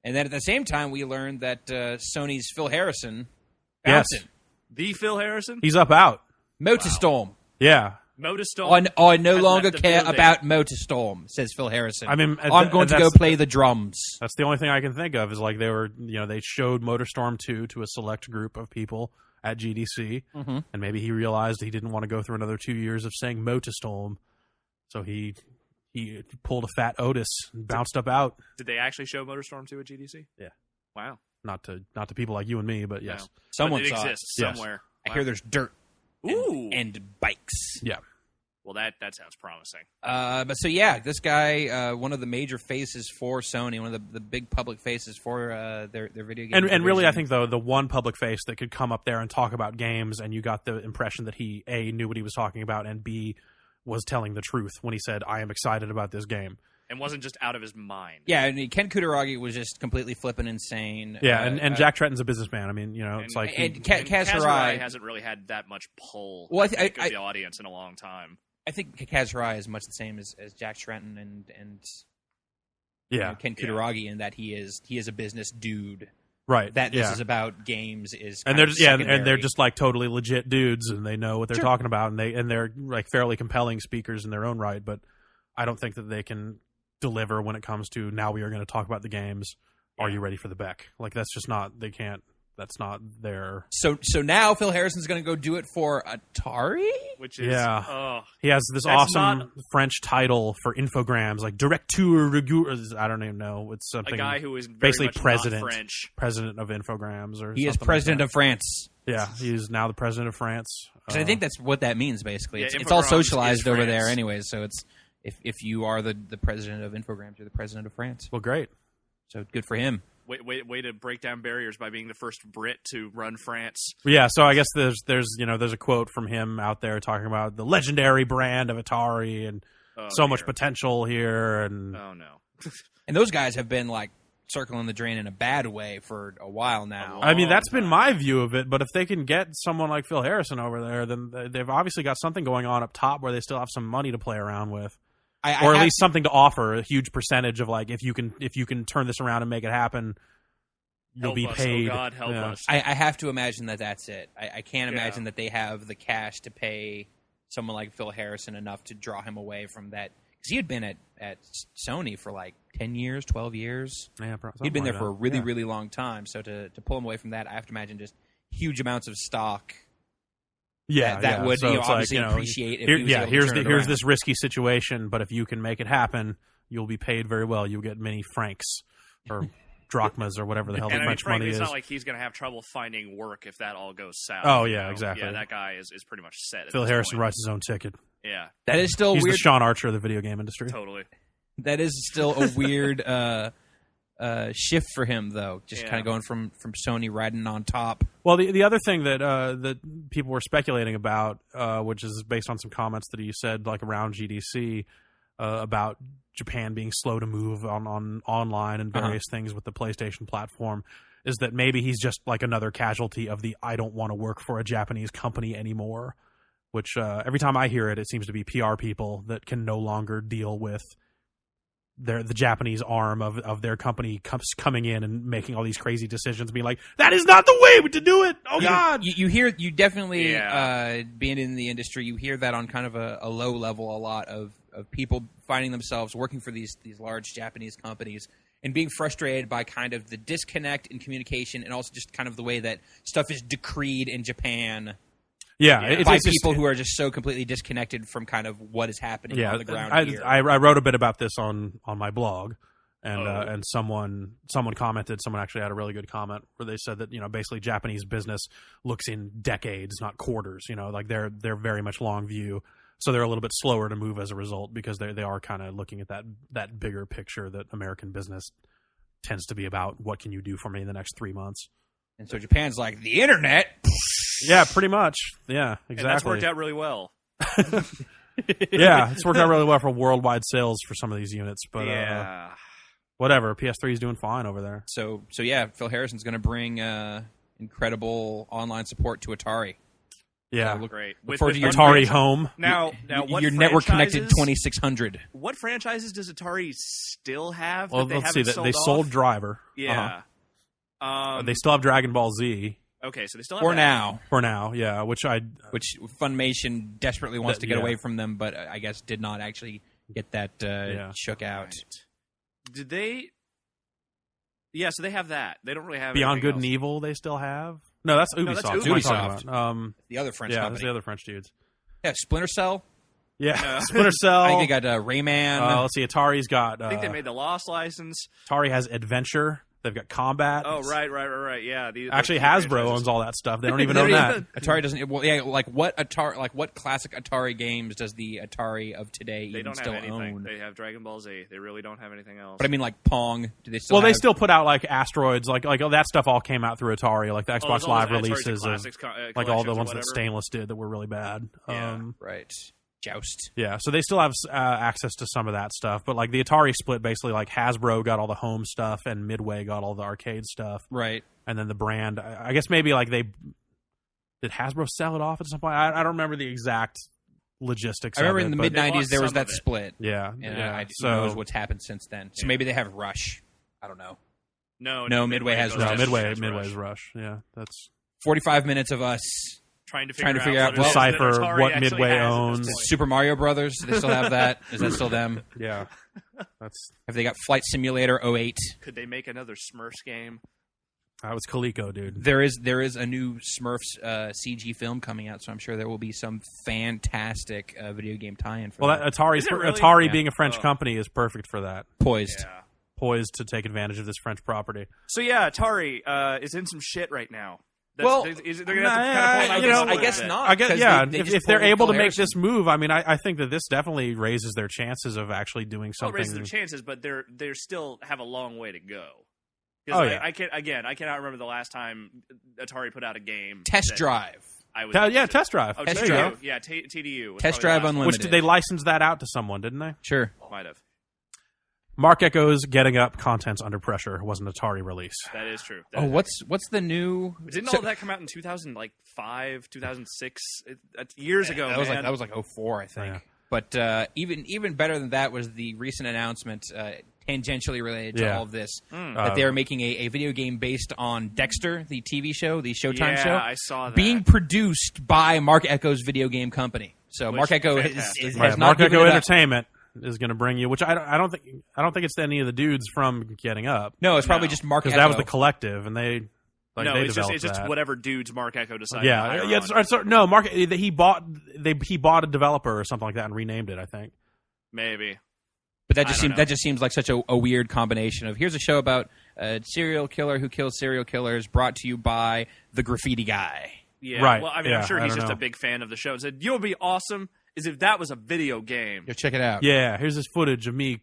And then at the same time, we learned that Sony's Phil Harrison, Yes. The Phil Harrison? He's up out. Motorstorm. Yeah. Motorstorm? I no longer left the care building. about Motorstorm, says Phil Harrison. I mean, I'm going to go play the drums. That's the only thing I can think of is like they showed Motorstorm 2 to a select group of people at GDC, and maybe he realized he didn't want to go through another 2 years of saying Motorstorm, so he pulled a fat Otis and bounced up out. Did they actually show Motorstorm 2 at GDC? Yeah. Wow. Not to people like you and me, but yes. No. Someone but it saw exists Yes. somewhere. I hear there's dirt Ooh. and bikes. Yeah. Well, that sounds promising. But so yeah, this guy, one of the major faces for Sony, one of the big public faces for their video game. And really, I think though the one public face that could come up there and talk about games, and you got the impression that he A, knew what he was talking about, and B, was telling the truth when he said, "I am excited about this game." And wasn't just out of his mind. Yeah, and Ken Kutaragi was just completely flipping insane. Yeah, and Jack Tretton's a businessman. I mean, it's like and Kaz Hirai hasn't really had that much pull Well, of the audience in a long time. I think Kaz Hirai is much the same as Jack Tretton and Ken Kutaragi in that he is a business dude. right. That this is about games is and kind they're of and they're just like totally legit dudes, and they know what they're Sure. talking about, and they're like fairly compelling speakers in their own right. But I don't think that they can deliver when it comes to now we are going to talk about the games. Are you ready for the Beck? Like that's just not. They can't. That's not their. So now Phil Harrison's going to go do it for Atari? Which is he has this That's awesome French title for infograms, like directeur rigueur. I don't even know. It's something. a guy who is very basically much president, not French. president of infograms, or He is something president like of France. that. Yeah, he is now the president of France. 'Cause I think that's what that means, basically. Yeah, It's all Infogrames socialized is over France. there anyways, so it's if you are the president of Infogrames, you're the president of France. well, great. So good for him. Way to break down barriers by being the first Brit to run France. Yeah, so I guess there's a quote from him out there talking about the legendary brand of Atari and so much potential here, and Oh no. And those guys have been like circling the drain in a bad way for a while now. I mean that's been my view of it. But if they can get someone like Phil Harrison over there, then they've obviously got something going on up top where they still have some money to play around with. Or at least something to offer, a huge percentage of like if you can turn this around and make it happen, you'll be paid. Oh God, help us! I have to imagine that that's it. I can't imagine that they have the cash to pay someone like Phil Harrison enough to draw him away from that. Because he had been at Sony for like 10 years, 12 years. Yeah, he'd been there for a really, really long time. So to pull him away from that, I have to imagine just huge amounts of stock. Yeah, that would so it's obviously like, appreciate. If he was able to turn it here's around. this risky situation, but if you can make it happen, you'll be paid very well. You'll get many francs or drachmas or whatever the hell the And French frankly, money it's is. not like he's going to have trouble finding work if that all goes south. Oh, you yeah, know? exactly. Yeah, that guy is pretty much set. Phil Harrison writes his own ticket. Yeah, That is still He's weird. the Sean Archer of the video game industry. totally. That is still a weird shift for him, though. Just kind of going from Sony riding on top. Well, the other thing that people were speculating about, which is based on some comments that he said like around GDC about Japan being slow to move on online and various things with the PlayStation platform, is that maybe he's just like another casualty of the I don't want to work for a Japanese company anymore. Which every time I hear it, it seems to be PR people that can no longer deal with the Japanese arm of their company coming in and making all these crazy decisions, being like, that is not the way to do it. Oh, God. You definitely, being in the industry, you hear that on kind of a low level a lot of people finding themselves working for these large Japanese companies and being frustrated by kind of the disconnect in communication and also just kind of the way that stuff is decreed in Japan. Yeah, by people who are just so completely disconnected from kind of what is happening on the ground here. I wrote a bit about this on my blog, and someone commented. Someone actually had a really good comment where they said that basically Japanese business looks in decades, not quarters. Like they're very much long view, so they're a little bit slower to move as a result because they are kind of looking at that bigger picture that American business tends to be about. What can you do for me in the next 3 months? And so Japan's like, the internet. Yeah, pretty much. Yeah, exactly. And that's worked out really well. Yeah, it's worked out really well for worldwide sales for some of these units. But whatever. PS3 is doing fine over there. So yeah, Phil Harrison's going to bring incredible online support to Atari. Yeah, great. Look forward to your Atari Home. Now, what your network connected franchises- 2600. What franchises does Atari still have? Well, that let's see. haven't They sold off? Driver. Yeah. They still have Dragon Ball Z. Okay, so they still have For that. now. For now, yeah. Which Funimation desperately wants to get yeah. away from them, but I guess did not actually get that shook out. Right. Did they? Yeah, so they have that. They don't really have Beyond anything Good and else. Evil. They still have. No, that's Ubisoft. that's What am I Ubisoft. talking about? The other French yeah, company. that's the other French dudes. Yeah, Splinter Cell. Yeah, Splinter Cell. I think they got Rayman. Let's see. Atari's got. I think they made the Lost license. Atari has Adventure. They've got Combat. Oh, right. Yeah. Actually, the Hasbro franchises. owns all that stuff. They don't even own that. Atari doesn't. Well, yeah, like what classic Atari games does the Atari of today They even don't still have anything. own? They have Dragon Ball Z. They really don't have anything else. But I mean, like Pong. Do they still? Well, they have- still put out like Asteroids, like all that stuff all came out through Atari, like the there's Xbox all Live those Atari releases, of, Classics like all the collections or ones that whatever. Stainless did that were really bad. Yeah. right. Joust. Yeah, so they still have access to some of that stuff, but like the Atari split, basically like Hasbro got all the home stuff and Midway got all the arcade stuff, Right. and then the brand. I guess maybe like did Hasbro sell it off at some point? I don't remember the exact logistics. I remember of in it, the but- mid '90s there was some that of it. split. Yeah, And yeah. who knows what's happened since then? So maybe they have Rush. I don't know. No, Midway has goes Rush. to Midway's Rush. Rush. Yeah, that's 45 minutes of us Trying to Trying to figure figure out out what it is that decipher Atari what actually Midway has at this owns. point. Super Mario Brothers. Do they still have that? Is that still them? yeah. That's Have they got Flight Simulator 08? Could they make another Smurfs game? that was Coleco, dude. There is a new Smurfs CG film coming out, so I'm sure there will be some fantastic video game tie-in for Well, that. Is it really? Atari Yeah. being a French company is perfect for that. Poised. Yeah. Poised to take advantage of this French property. So yeah, Atari is in some shit right now. Well, they're gonna have to kind of pull you know, I guess not. I guess, 'cause yeah. they If just they're pulled able to Phil make Harrison. this move, I mean, I think that this definitely raises their chances of actually doing Well, it something. raises their chances, but they're still have a long way to go. Oh, yeah. I cannot remember the last time Atari put out a game. Test that Drive. I was Yeah, Test Drive. Oh, There Test you Drive. go. Yeah, TDU. was Test probably the Drive last one. Unlimited. Which did they license that out to someone, didn't they? Sure. Might have. Mark Ecko's Getting Up Contents Under Pressure was an Atari release. That is true. Oh, what's the new? Didn't so- all that come out in 2005, 2006? Years ago, That was man. like 04, I think. Yeah. But even better than that was the recent announcement, tangentially related to Yeah. all of this, that they are making a video game based on Dexter, the TV show, the Showtime Yeah, show, I saw that. being produced by Mark Ecko's video game company. So Which Mark Ecko fantastic. has Yeah, not Mark given Ecko it up. Entertainment is going to bring you, which I don't think it's any of the dudes from Getting Up, No, it's probably No. just Mark because Ecko. that was the collective, and they no, they it's developed just that. whatever dudes Mark Ecko decided. to Yeah, hire yeah. on. No, Mark he bought a developer or something like that and renamed it. I think. Maybe. But I don't know. that just seems like such a weird combination of here's a show about a serial killer who kills serial killers, brought to you by the graffiti guy. Yeah. Right. Well, I mean, Yeah, I'm sure I he's don't just know. a big fan of the show. Said, "You know, what'd be awesome is if that was a video game." Go check it out. Yeah, here's this footage of me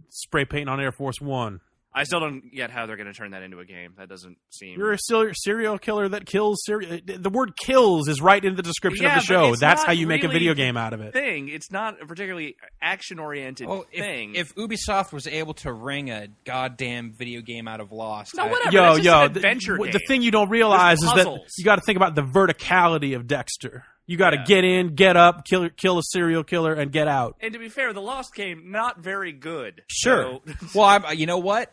spray painting on Air Force One. I still don't get how they're going to turn that into a game. That doesn't seem. You're a serial killer that kills. The word "kills" is right in the description Yeah, of the but show. it's That's not how you make a really video game out of it. thing. It's not a particularly action-oriented Well, thing. if Ubisoft was able to wring a goddamn video game out of Lost, No, whatever. Yo, That's just an yo, adventure the game. thing you don't realize is that puzzles. you got to think about the verticality of Dexter. You got to Yeah. get in, get up, kill a serial killer, and get out. And to be fair, the Lost game not very good. sure. So- Well, you know what?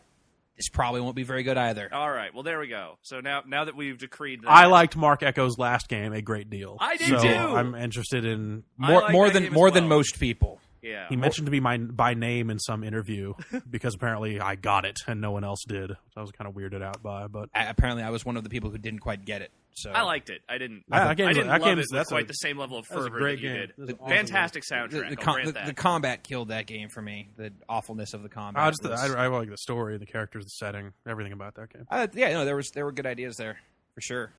This probably won't be very good either. all right. Well, there we go. So now that we've decreed that, I liked Mark Ecko's last game a great deal. I did so too. I'm interested in. I More like more that than game as more than well. most people. Yeah. He mentioned to me by name in some interview because apparently I got it and no one else did. So I was kind of weirded out by, but Apparently, I was one of the people who didn't quite get it. So I liked it. I didn't. That game's- I didn't that love game's- it with that's quite a- the same level of that's a fervor great that you game. did. That's an awesome Fantastic soundtrack. the, I'll grant that. the combat killed that game for me. The awfulness of the combat. I like the story, the characters, the setting, everything about that game. Yeah, no, there were good ideas there for sure.